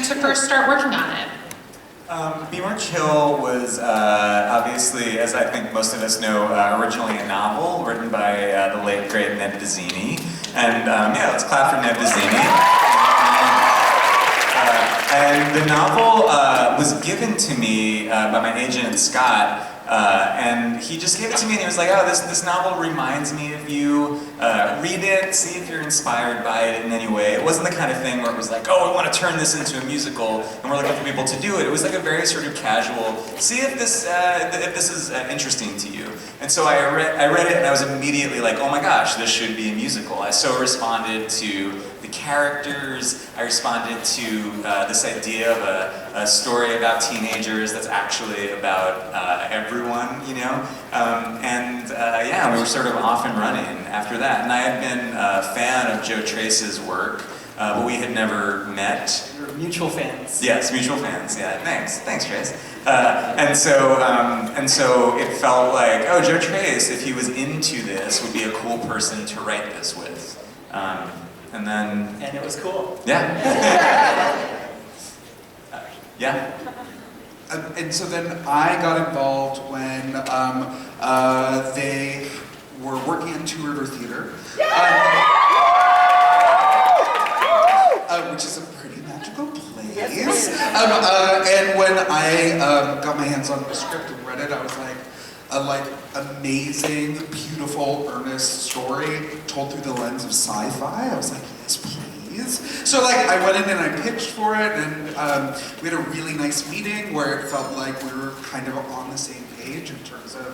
to first start working on it? Be More Chill was obviously, as I think most of us know, originally a novel written by the late, great Ned Vizzini. And yeah, let's clap for Ned Vizzini. And the novel was given to me by my agent, Scott, and he just gave it to me and he was like, oh, this novel reminds me of you. Read it, see if you're inspired by it in any way. It wasn't the kind of thing where it was like, oh, we want to turn this into a musical and we're looking for people to do it. It was like a very sort of casual, see if this is interesting to you. And so I read it and I was immediately like, oh my gosh, this should be a musical. I so responded to the characters, I responded to this idea of a story about teenagers that's actually about everyone, you know? Yeah, we were sort of off and running after that. And I had been a fan of Joe Trace's work, but we had never met. We were mutual fans. Yes, mutual fans, yeah, thanks Trace. And so it felt like, oh, Joe Trace, if he was into this, would be a cool person to write this with. And it was cool. Yeah. Yeah. And so then I got involved when they were working in Two River Theater, which is a pretty magical place. And when I got my hands on the script and read it, I was like, amazing, beautiful, earnest story told through the lens of sci-fi. I was like, yes, please. So I went in and I pitched for it, and we had a really nice meeting where it felt like we were kind of on the same page in terms of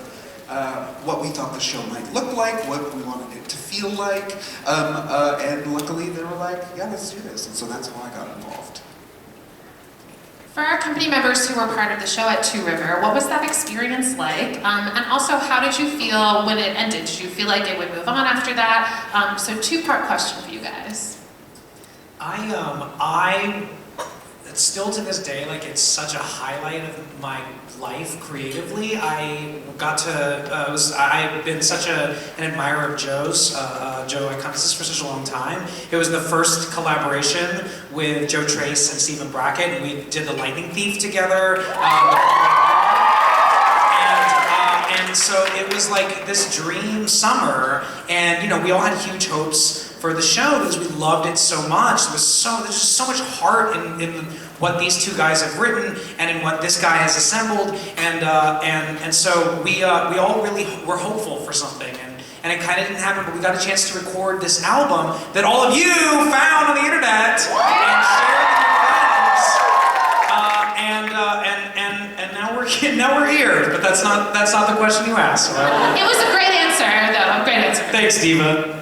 what we thought the show might look like, what we wanted it to feel like, and luckily they were like, yeah, let's do this, and so that's how I got involved. For our company members who were part of the show at Two River, what was that experience like? And also, how did you feel when it ended? Did you feel like they would move on after that? So two-part question for you guys. I still to this day, it's such a highlight of my life creatively. I've been such an admirer of Joe's, Joe Iconis for such a long time. It was the first collaboration with Joe Trace and Stephen Brackett. We did The Lightning Thief together. And so it was like this dream summer, and we all had huge hopes for the show because we loved it so much. There's just so much heart in what these two guys have written and in what this guy has assembled, and so we all really were hopeful for something, and it kind of didn't happen, but we got a chance to record this album that all of you found on the internet and shared with your friends, and now we're here, but that's not the question you asked. So It was a great answer, though. Great answer. Thanks, Diva.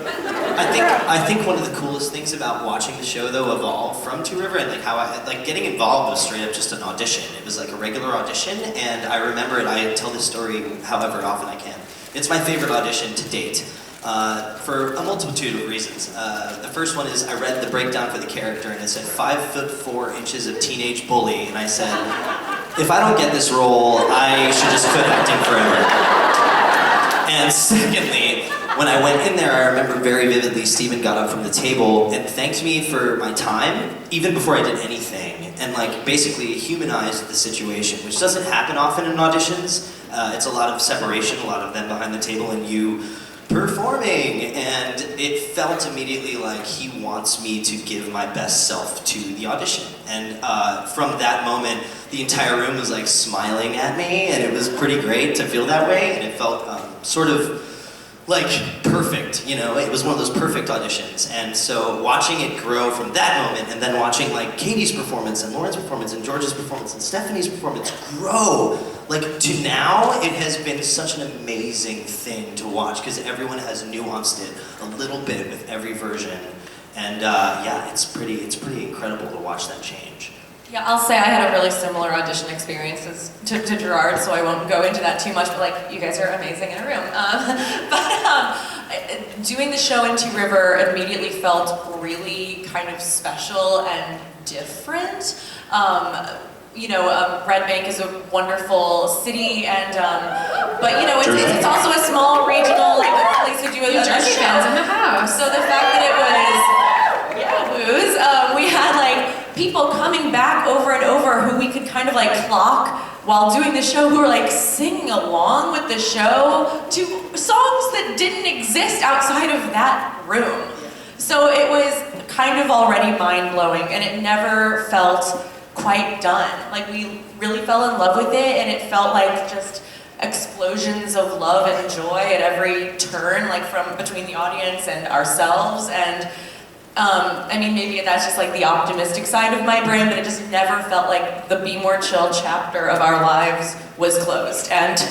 I think one of the coolest things about watching the show though evolve from Two River, and how I getting involved was straight up just an audition. It was like a regular audition, and I remember it. I tell this story however often I can. It's my favorite audition to date for a multitude of reasons. The first one is I read the breakdown for the character, and it said 5'4" of teenage bully, and I said, if I don't get this role, I should just quit acting forever. And secondly, when I went in there, I remember very vividly Steven got up from the table and thanked me for my time, even before I did anything, and basically humanized the situation, which doesn't happen often in auditions. It's a lot of separation, a lot of them behind the table and you performing, and it felt immediately like he wants me to give my best self to the audition. And from that moment, the entire room was smiling at me, and it was pretty great to feel that way, and it felt sort of perfect, it was one of those perfect auditions. And so watching it grow from that moment, and then watching Katie's performance and Lauren's performance and George's performance and Stephanie's performance grow to now, it has been such an amazing thing to watch because everyone has nuanced it a little bit with every version, and yeah, it's pretty incredible to watch that change. Yeah, I'll say I had a really similar audition experience to Gerard, so I won't go into that too much, but you guys are amazing in a room. Doing the show in Two River immediately felt really kind of special and different. Red Bank is a wonderful city, and but it's also a small regional place to do a Jersey fans in the house. So the fact that it was we had people coming back over and over who we could kind of like clock while doing the show, who were like singing along with the show to songs that didn't exist outside of that room. So it was kind of already mind-blowing, and it never felt quite done. Like, we really fell in love with it, and it felt like just explosions of love and joy at every turn, like from between the audience and ourselves. And I mean, maybe that's just like the optimistic side of my brain, but it just never felt like the Be More Chill chapter of our lives was closed. And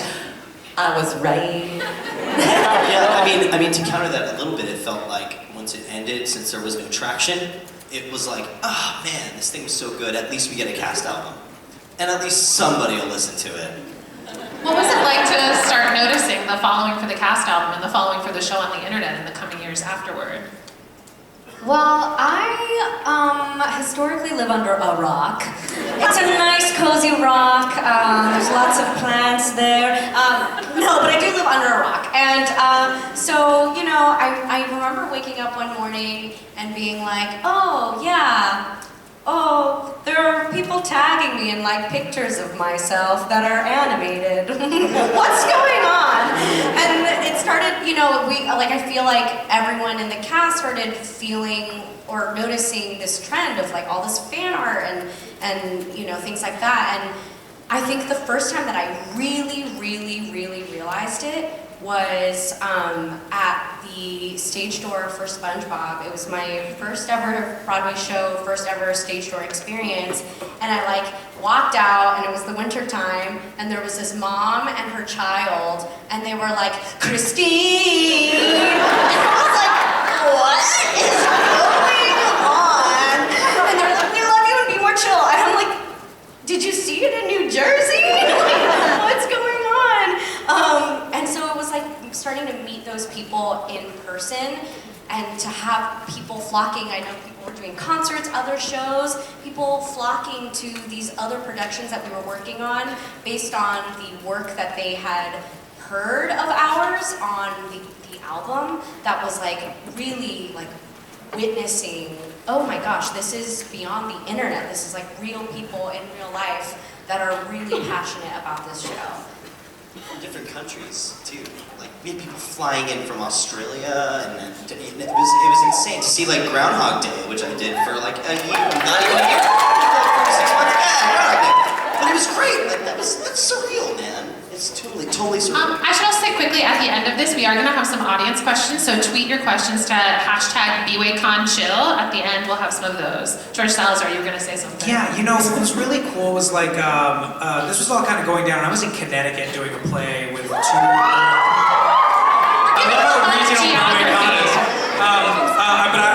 I was right. Yeah, I mean, to counter that a little bit, it felt like once it ended, since there was no traction, it was like, oh man, this thing was so good, at least we get a cast album. And at least somebody will listen to it. What was it like to start noticing the following for the cast album and the following for the show on the internet in the coming years afterward? Well, I historically live under a rock. It's a nice, cozy rock. There's lots of plants there. No, but I do live under a rock. And so, you know, I remember waking up one morning and being like, oh, yeah. Oh, there are people tagging me in like pictures of myself that are animated. What's going on? And it started, you know, I feel like everyone in the cast started feeling or noticing this trend of like all this fan art and you know, things like that. And I think the first time that I really realized it was at the stage door for SpongeBob. It was my first ever Broadway show, first ever stage door experience, and I like walked out, and it was the winter time, and there was this mom and her child, and they were like, Christine! And I was like, what is going on? And they're like, we love you and Be More Chill. And I'm like, did you see it in New Jersey? Like, what's going on? And so it was like starting to meet those people in person and to have people flocking. I know people were doing concerts, other shows, people flocking to these other productions that we were working on based on the work that they had heard of ours on the album that was like really like witnessing, oh my gosh, this is beyond the internet. This is like real people in real life that are really passionate about this show. From different countries too. Like we had people flying in from Australia, and it was insane to see like Groundhog Day, which I did for like a year, not even a year, for 6 months. Yeah, Groundhog Day. But it was great. Like that's surreal, man. It's totally surreal. I should also say quickly at the end of this, we are going to have some audience questions, so tweet your questions to #BWayConChill. At the end, we'll have some of those. George Salazar, you were going to say something. Yeah, you know, what was really cool was like, this was all kind of going down. I was in Connecticut doing a play with two...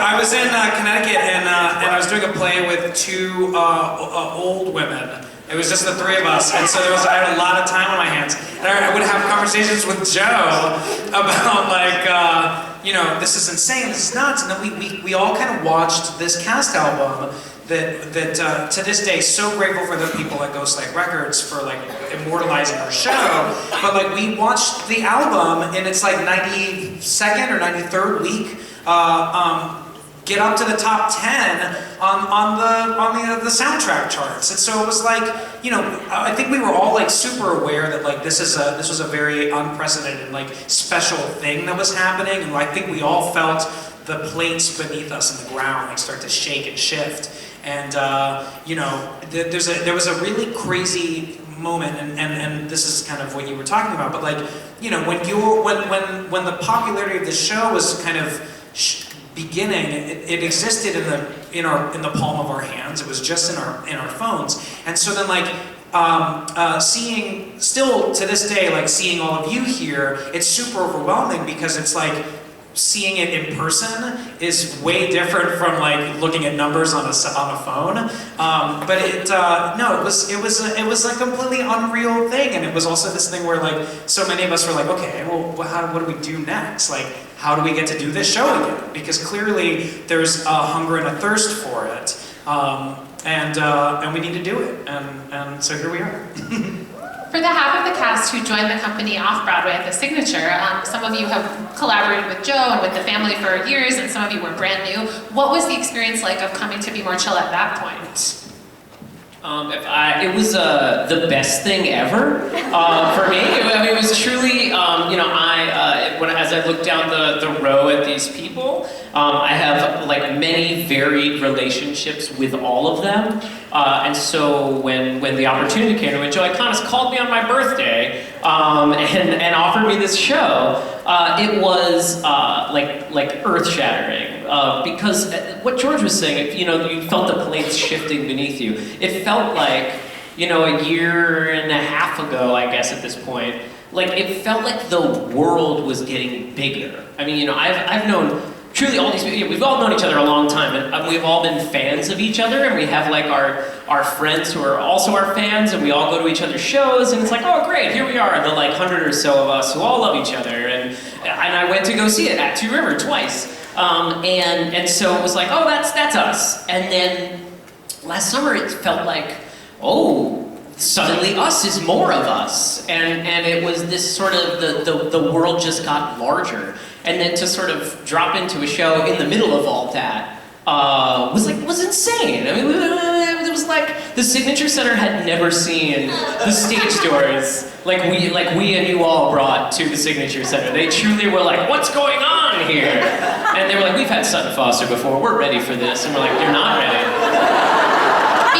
I was in Connecticut and I was doing a play with two old women. It was just the three of us, and so I had a lot of time on my hands. And I would have conversations with Joe about like, you know, this is insane, this is nuts. And then we all kind of watched this cast album that to this day, so grateful for the people at Ghostlight Records for like immortalizing our show. But like we watched the album in its like 92nd or 93rd week. Get up to the top 10 on the soundtrack charts, and so it was like, you know, I think we were all like super aware that like this was a very unprecedented like special thing that was happening, and I think we all felt the plates beneath us in the ground like start to shake and shift, and you know, there was a really crazy moment, and this is kind of what you were talking about, but like, you know, when the popularity of the show was kind of beginning, it existed in the palm of our hands. It was just in our phones, and so then like seeing, still to this day, like seeing all of you here, it's super overwhelming because it's like seeing it in person is way different from like looking at numbers on a phone. But it was a completely unreal thing, and it was also this thing where like so many of us were like, okay, well, what do we do next? Like, how do we get to do this show again? Because clearly there's a hunger and a thirst for it, and we need to do it, and so here we are. For For the half of the cast who joined the company off-Broadway at the Signature, some of you have collaborated with Joe and with the family for years, and some of you were brand new. What was the experience like of coming to Be More Chill at that point? It was the best thing ever for me. I mean, it was truly, as I look down the row at these people, I have like many varied relationships with all of them. And so when the opportunity came, when Joe Iconis called me on my birthday and offered me this show, it was like earth-shattering. Because what George was saying, you felt the plates shifting beneath you. It felt like, a year and a half ago, I guess at this point, like it felt like the world was getting bigger. I mean, I've known truly all these people, we've all known each other a long time, and we've all been fans of each other, and we have like our friends who are also our fans, and we all go to each other's shows, and it's like, oh great, here we are, the like 100 or so of us who all love each other, and I went to go see it at Two River twice. And so it was like, oh, that's us. And then last summer it felt like, oh, suddenly us is more of us. And it was this sort of, the world just got larger. And then to sort of drop into a show in the middle of all that was insane. I mean, it was like the Signature Center had never seen the stage doors like we and you all brought to the Signature Center. They truly were like, what's going on here? And they were like, we've had Sutton Foster before, we're ready for this. And we're like, you're not ready.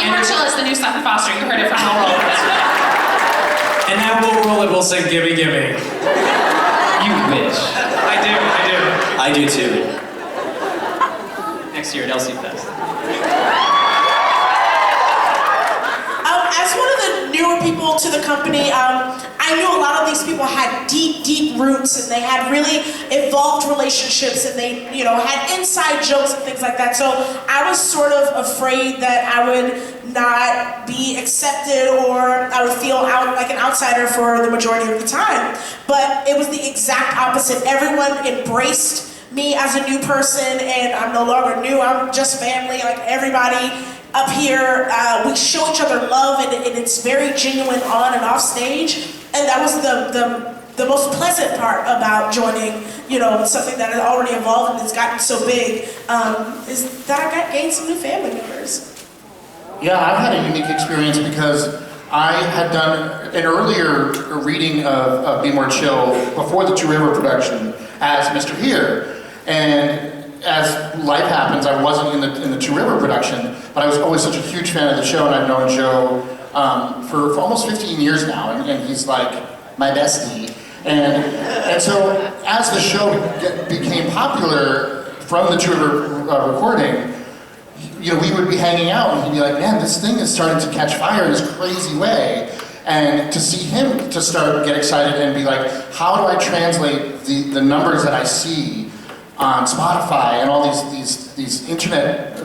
Be More Chill is the new Sutton Foster. You heard it from Will Roland. And now Will Roland will say, gimme, gimme. You wish. I I do too. Next year at LC Fest. As one of the newer people to the company, I knew a lot of these people had deep roots, and they had really evolved relationships, and they, had inside jokes and things like that. So I was sort of afraid that I would not be accepted, or I would feel like an outsider for the majority of the time. But it was the exact opposite. Everyone embraced me as a new person, and I'm no longer new. I'm just family, like everybody up here. We show each other love, and it's very genuine on and off stage. And that was the most pleasant part about joining, something that had already evolved and it's gotten so big, is that I gained some new family members. Yeah, I've had a unique experience because I had done an earlier reading of Be More Chill before the Two River production as Mr. Here. And as life happens, I wasn't in the Two River production, but I was always such a huge fan of the show, and I've known Joe for almost 15 years now, and he's like my bestie. And so as the show became popular from the Two River recording, we would be hanging out, and he'd be like, man, this thing is starting to catch fire in this crazy way. And to see him to get excited and be like, how do I translate the numbers that I see on Spotify and all these internet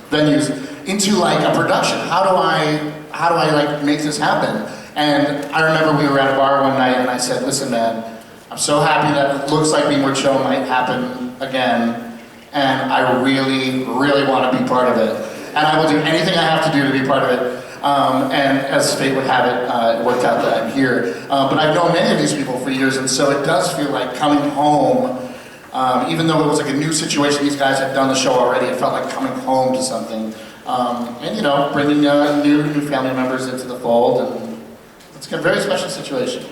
venues into like a production? How do I like make this happen? And I remember we were at a bar one night, and I said, listen, man, I'm so happy that it looks like Be More Chill might happen again, and I really, really want to be part of it. And I will do anything I have to do to be part of it. And as fate would have it, it worked out that I'm here. But I've known many of these people for years, and so it does feel like coming home. Even though it was like a new situation, these guys had done the show already, it felt like coming home to something. And bringing new family members into the fold, and it's a very special situation.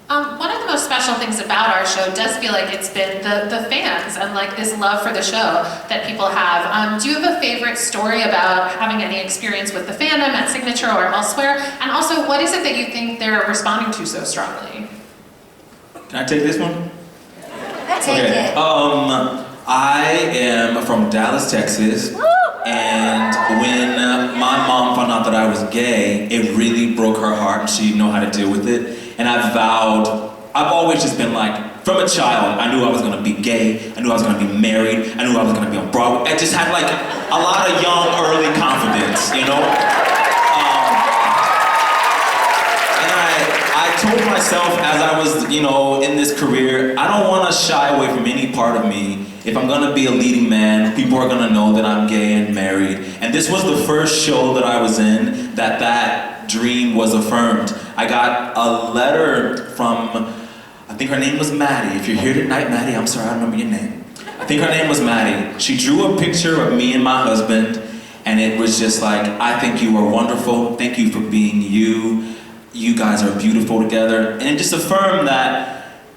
One of the most special things about our show does feel like it's been the fans and like this love for the show that people have. Do you have a favorite story about having any experience with the fandom at Signature or elsewhere? And also, what is it that you think they're responding to so strongly? Can I take this one? Take it. I am from Dallas, Texas, and when my mom found out that I was gay, it really broke her heart, and she didn't know how to deal with it. And I've always just been like, from a child, I knew I was gonna be gay, I knew I was gonna be married, I knew I was gonna be on Broadway. I just had like a lot of young, early confidence, I told myself as I was, in this career, I don't want to shy away from any part of me. If I'm going to be a leading man, people are going to know that I'm gay and married. And this was the first show that I was in that dream was affirmed. I got a letter from, I think her name was Maddie. If you're here tonight, Maddie, I'm sorry, I don't remember your name. I think her name was Maddie. She drew a picture of me and my husband, and it was just like, I think you are wonderful. Thank you for being you. You guys are beautiful together. And it just affirmed that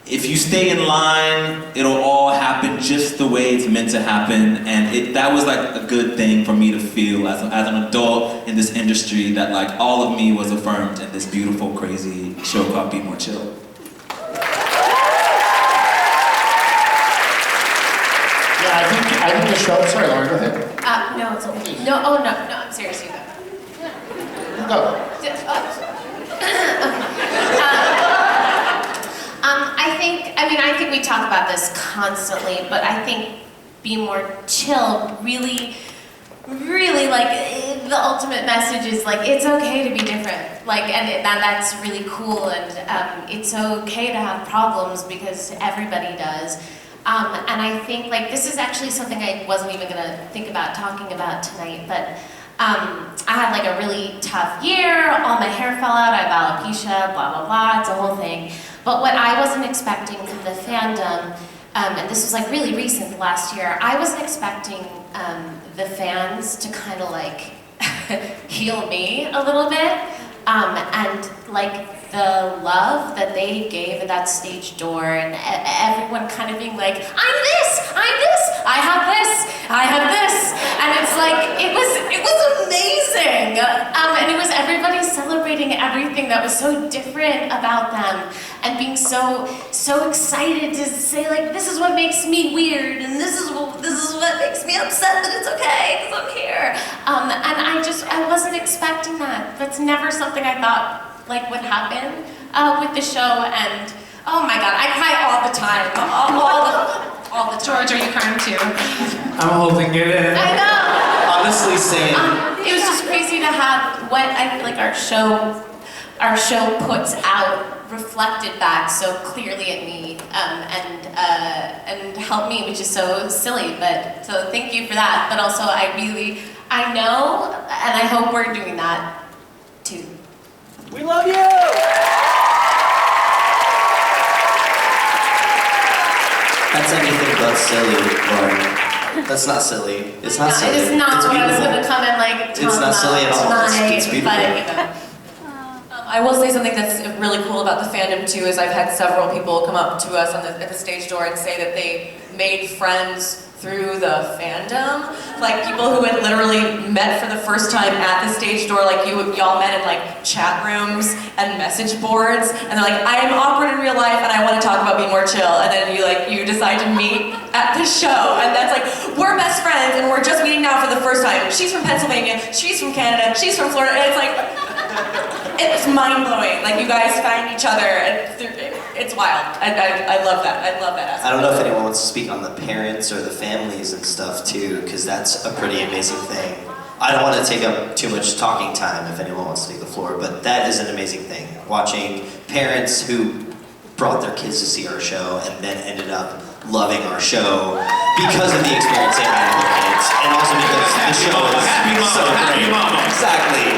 if you stay in line, it'll all happen just the way it's meant to happen. And that was like a good thing for me to feel as an adult in this industry, that like all of me was affirmed in this beautiful, crazy show called Be More Chill. Yeah, I think the show, sorry Lauren, go ahead. No, it's okay. No, I'm serious, you go. Go. I think we talk about this constantly, but I think Be More Chill really, like, the ultimate message is like, it's okay to be different. Like, and that's really cool, and it's okay to have problems because everybody does. And I think, like, this is actually something I wasn't even gonna think about talking about tonight, but I had like a really tough year, all my hair fell out, I have alopecia, blah, blah, blah, it's a whole thing. But what I wasn't expecting from the fandom, and this was like really recent, last year, I wasn't expecting the fans to kind of like heal me a little bit. And like the love that they gave at that stage door, and everyone kind of being like, I'm this, I have this, and it's like, it was amazing, and it was everybody celebrating everything that was so different about them, and being so excited to say like, this is what makes me weird, and this is what makes me upset, but it's okay, because I'm here, and I wasn't expecting that. That's never something I thought like would happen with the show, and oh my god, I cry all the time, all the time. George, are you crying too? I'm holding it in. I know. Honestly, same. It was just crazy to have what I feel like our show puts out reflected back so clearly at me, and helped me, which is so silly. But so thank you for that. But also, I know, and I hope we're doing that too. We love you! That's anything but silly, Lauren. That's not silly. It's not silly. It is not it's what beautiful. I was going to come and like tell It's not silly at all. tonight, It's beautiful. but you know. I will say something that's really cool about the fandom too, is I've had several people come up to us at the stage door and say that they made friends through the fandom. Like people who had literally met for the first time at the stage door, like y'all met in like chat rooms and message boards, and they're like, I am awkward in real life and I want to talk about Be More Chill, and then you decide to meet at the show, and that's like, we're best friends and we're just meeting now for the first time. She's from Pennsylvania, she's from Canada, she's from Florida, and it's like, it's mind-blowing. Like, you guys find each other, and it's wild. I love that. I love that aspect. I don't know if anyone wants to speak on the parents or the families and stuff too, because that's a pretty amazing thing. I don't want to take up too much talking time if anyone wants to take the floor, but that is an amazing thing. Watching parents who brought their kids to see our show and then ended up loving our show because of the experience they had with their kids, and also because the show is so great. Exactly.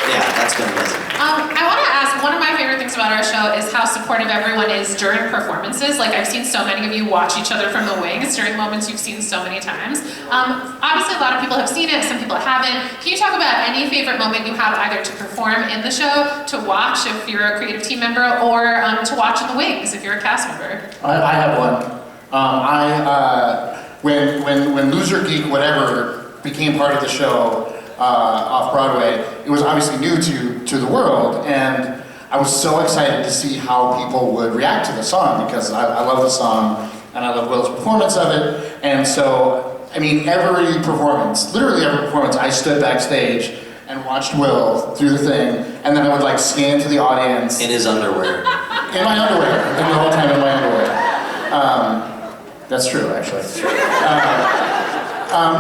Yeah, that's been amazing. I want to ask, one of my favorite things about our show is how supportive everyone is during performances. Like, I've seen so many of you watch each other from the wings during moments you've seen so many times. Obviously, a lot of people have seen it, some people haven't. Can you talk about any favorite moment you have either to perform in the show, to watch if you're a creative team member, or to watch in the wings if you're a cast member? I have one. When Loser Geek Whatever became part of the show off Broadway, it was obviously new to the world, and I was so excited to see how people would react to the song, because I love the song and I love Will's performance of it. And so, I mean, every performance, literally every performance, I stood backstage and watched Will do the thing, and then I would like scan to the audience. In his underwear. In my underwear, and the whole time in my underwear. That's true, actually.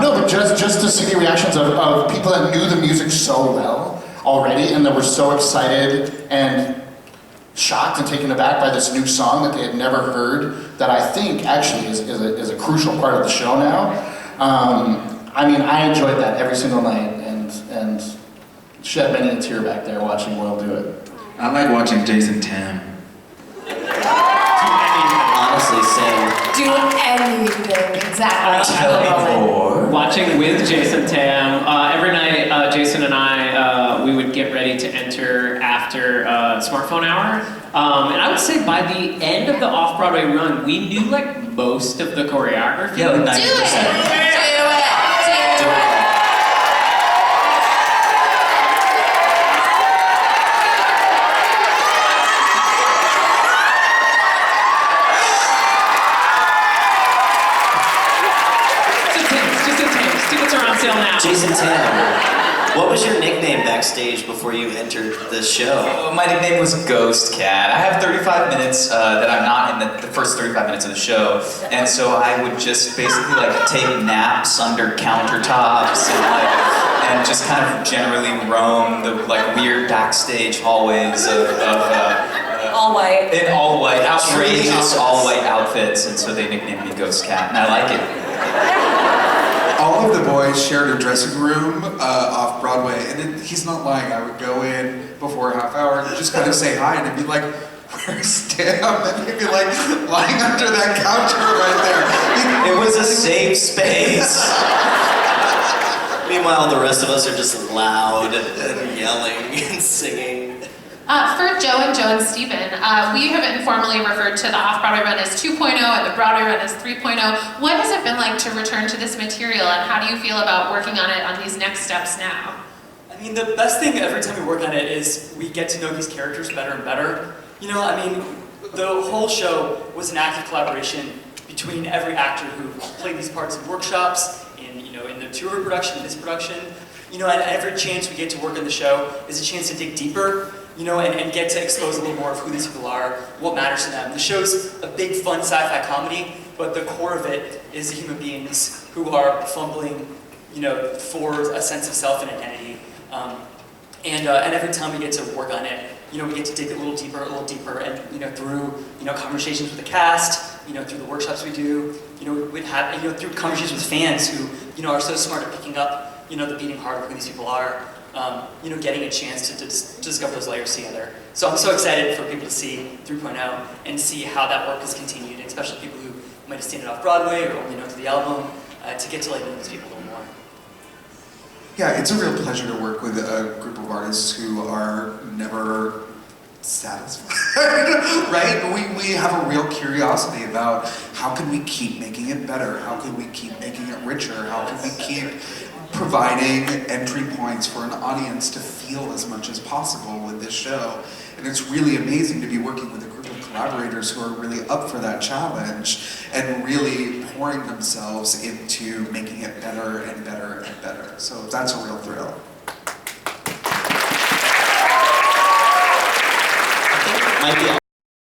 No, but just to see the reactions of people that knew the music so well already, and that were so excited and shocked and taken aback by this new song that they had never heard, that I think actually is a crucial part of the show now. I mean, I enjoyed that every single night, and shed many a tear back there watching Will do it. I like watching Jason Tam. Honestly, same. Do anything, exactly. Tell me more. Watching with Jason Tam, every night Jason and I, we would get ready to enter after smartphone hour. And I would say by the end of the off-Broadway run, we knew like most of the choreography. Yeah, like 90%. Do it! Jason Tam, what was your nickname backstage before you entered the show? Oh, my nickname was Ghost Cat. I have 35 minutes that I'm not in the first 35 minutes of the show, and so I would just basically like take naps under countertops and just kind of generally roam the like weird backstage hallways of All white. in all white, outrageous all white outfits, and so they nicknamed me Ghost Cat, and I like it. All of the boys shared a dressing room off Broadway, and he's not lying. I would go in before a half hour and just kind of say hi, and I'd be like, "Where's Tam?" And he'd be like lying under that counter right there. It was a safe space. Meanwhile, the rest of us are just loud and yelling and singing. For Joe and Stephen, we have informally referred to the off-Broadway run as 2.0 and the Broadway run as 3.0. What has it been like to return to this material, and how do you feel about working on it on these next steps now? I mean, the best thing every time we work on it is we get to know these characters better and better. You know, I mean, the whole show was an active collaboration between every actor who played these parts in workshops, in the tour production, this production. You know, and every chance we get to work on the show is a chance to dig deeper, and get to expose a little more of who these people are, what matters to them. The show's a big, fun sci-fi comedy, but the core of it is the human beings who are fumbling, for a sense of self and identity. And every time we get to work on it, we get to dig a little deeper, and through conversations with the cast, through the workshops we do, we have through conversations with fans who are so smart at picking up the beating heart of who these people are. Getting a chance to discover those layers together. So I'm so excited for people to see 3.0 and see how that work has continued, and especially people who might have seen it off Broadway or only know through the album, to get to know these people a little more. Yeah, it's a real pleasure to work with a group of artists who are never satisfied, right? We have a real curiosity about how can we keep making it better? How can we keep making it richer? How can we keep providing entry points for an audience to feel as much as possible with this show? And it's really amazing to be working with a group of collaborators who are really up for that challenge and really pouring themselves into making it better and better and better. So that's a real thrill. Might be